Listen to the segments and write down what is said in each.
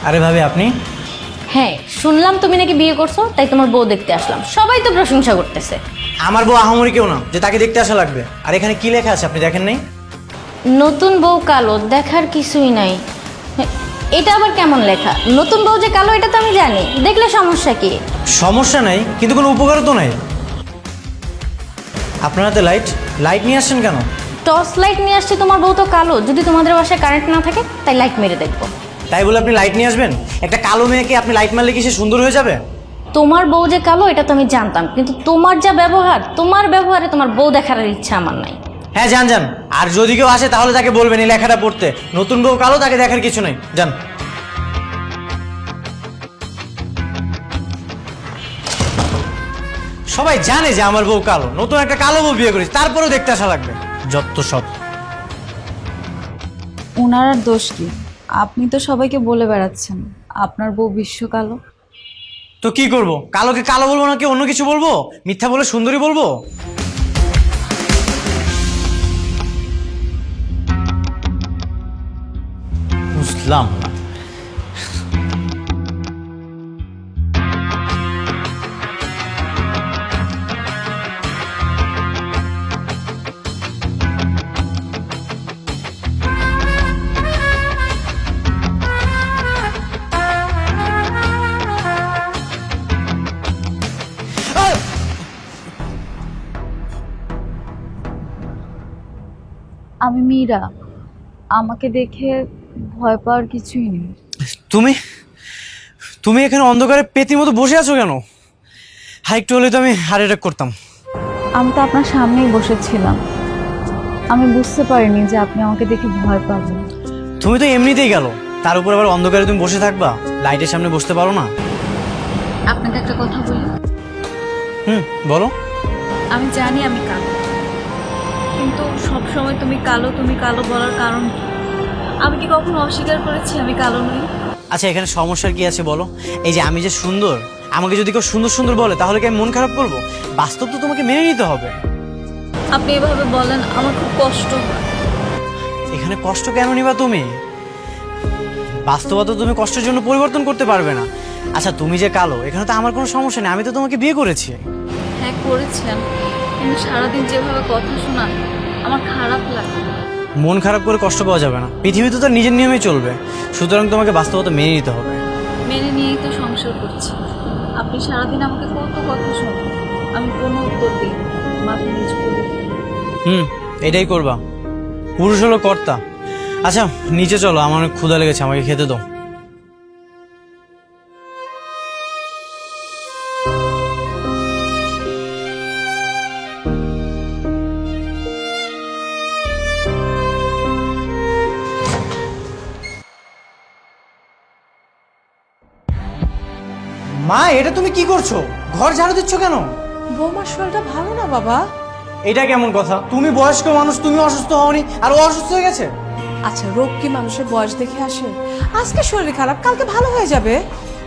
আরে ভাবি আপনি? হ্যাঁ, শুনলাম তুমি নাকি বিয়ে করছো, তাই তোমার বউ দেখতে আসলাম। সবাই তো প্রশংসা করতেছে। আমার বউ আহামরি কেউ না যে তাকে দেখতে আসা লাগবে। আর এখানে কি লেখা আছে আপনি দেখেন নাই? নতুন বউ কালো, দেখার কিছুই নাই। এটা আবার কেমন লেখা? নতুন বউ যে কালো এটা তো আমি জানি, দেখলে সমস্যা কি? সমস্যা নাই, কিন্তু কোনো উপকারও তো নাই। আপনার হাতে লাইট লাইট নিয়ে আসছেন কেন? টর্চ লাইট নিয়ে আসছি, তোমার বউ তো কালো। যদি তোমাদের বাসায় কারেন্ট না থাকে তাই লাইট মেরে দেখবো। তাই বলে আপনি লাইট নিয়ে আসবেন? একটা কালো মেয়েকে আপনি লাইট মারলে কি সে সুন্দর হয়ে যাবে? তোমার বউ যে কালো এটা তো আমি জানতাম, কিন্তু তোমার যা ব্যবহার, তোমার ব্যবহারে তোমার বউ দেখার ইচ্ছা আমার নাই। হ্যাঁ যান যান, আর যদি কেউ আসে তাহলে তাকে বলবেন এই লেখাটা পড়তে। নতুন বউ কালো, তাকে দেখার কিছু নাই, যান। সবাই জানে যে আমার বউ কালো, নতুন একটা কালো বউ বিয়ে করেছি, তারপরেও দেখতে আসা লাগবে। যত সব। ওনার আর দোষ কি? আপনি তো সবাইকে বলে বেড়াচ্ছেন আপনার বউ বিশ্ব কালো। তো কি করব? কালোকে কালো বলবো নাকি অন্য কিছু বলবো? মিথ্যা বলে সুন্দরী বলবো? বুঝলাম না। আমি মীরা, আমাকে দেখে ভয় পাওয়ার কিছুই নেই। তুমি তুমি এখানে অন্ধকারে পেতির মতো বসে আছো কেন? হ্যাঁ, একটু হলে তো আমি হার্ট অ্যাটাক করতাম। আমি তো আপনার সামনেই বসেছিলাম, আমি বুঝতে পারিনি যে আপনি আমাকে দেখে ভয় পাবেন। তুমি তো এমনিতেই গেল, তার উপর আবার অন্ধকারে তুমি বসে থাকবা? লাইটের সামনে বসতে পারো না? আপনাকে একটা কথা বলি। বলো। আমি জানি আমি কালো, কিন্তু সব সময় তুমি কালো তুমি কালো বলার কারণ কি? আমি কি কখনো অস্বীকার করেছি আমি কালো নই? আচ্ছা, এখানে সমস্যার কি আছে বলো? এই যে আমি যে সুন্দর, আমাকে যদি কেউ সুন্দর সুন্দর বলে তাহলে কি আমি মন খারাপ করবো? বাস্তব তো তোমাকে মেনে নিতে হবে। আপনি এভাবে বলেন আমার খুব কষ্ট হয়। এখানে কষ্ট কেন নিবা তুমি? বাস্তবতা তুমি কষ্টের জন্য পরিবর্তন করতে পারবে না। আচ্ছা, তুমি যে কালো, এখানে তো আমার কোনো সমস্যা নেই, আমি তো তোমাকে বিয়ে করেছি। হ্যাঁ করেছেন, কিন্তু সারাদিন যেভাবে কথা শোনান আমার খারাপ লাগে। মন খারাপ করে কষ্ট পাওয়া যাবে না, পৃথিবীতে তো নিজের নিয়মেই চলবে। সুতরাং তোমাকে বাস্তবতা মেনে নিতে হবে। মেনে নিয়েই তো সংসার করছি। আপনি সারাদিন আমাকে কত কথা শোনান, আমি কোনো উত্তর দিই না, মাথা নিচু করে দিই। এটাই করবা। পুরুষ হলো কর্তা। আচ্ছা নিচে চলো, আমার অনেক ক্ষুধা লেগেছে, আমাকে খেতে দাও। মা, এটা তুমি কি করছো? ঘর ঝাড়ু দিচ্ছ কেন? বৌমার শরীরটা ভালো না বাবা। এটা কেমন কথা? তুমি বয়স্ক মানুষ, তুমি অসুস্থ হওনি আর ও অসুস্থ হয়ে গেছে? আচ্ছা, রোগ কি মানুষের বয়স দেখে আসে? আজকে শরীর খারাপ, কালকে ভালো হয়ে যাবে।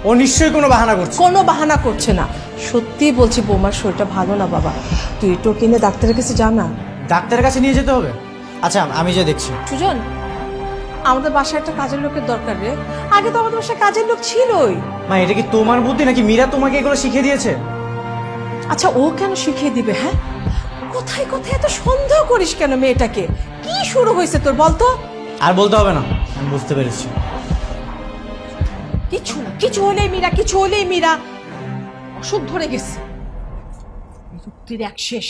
ও নিশ্চয়ই কোনো বাহানা করছে। কোনো বাহানা করছে না, সত্যি বলছি বৌমার শরীরটা ভালো না বাবা। তুই তো কিনে ডাক্তারের কাছে যা না। ডাক্তারের কাছে নিয়ে যেতে হবে? আচ্ছা আমি যে দেখছি। সুজন, আমাদের বাসায় একটা কাজের লোকের দরকার রে। আগে তো আমাদের বাসায় কাজের লোক ছিলই। মা, এটা কি তোমার বুদ্ধি নাকি মীরা তোমাকে এগুলো শিখিয়ে দিয়েছে? আচ্ছা, ও কেন শিখিয়ে দিবে? হ্যাঁ, কোথায় কোথায় এত সন্দেহ করিস কেন মেয়েটাকে? কি শুরু হয়েছে তোর বলতো? আর বলতে হবে না, আমি বুঝতে পেরেছি। কিছু না, কিছু হলেই মীরা, কিছু হলেই মীরা। অসুখ ধরে গেছে, বিরক্তির এক শেষ।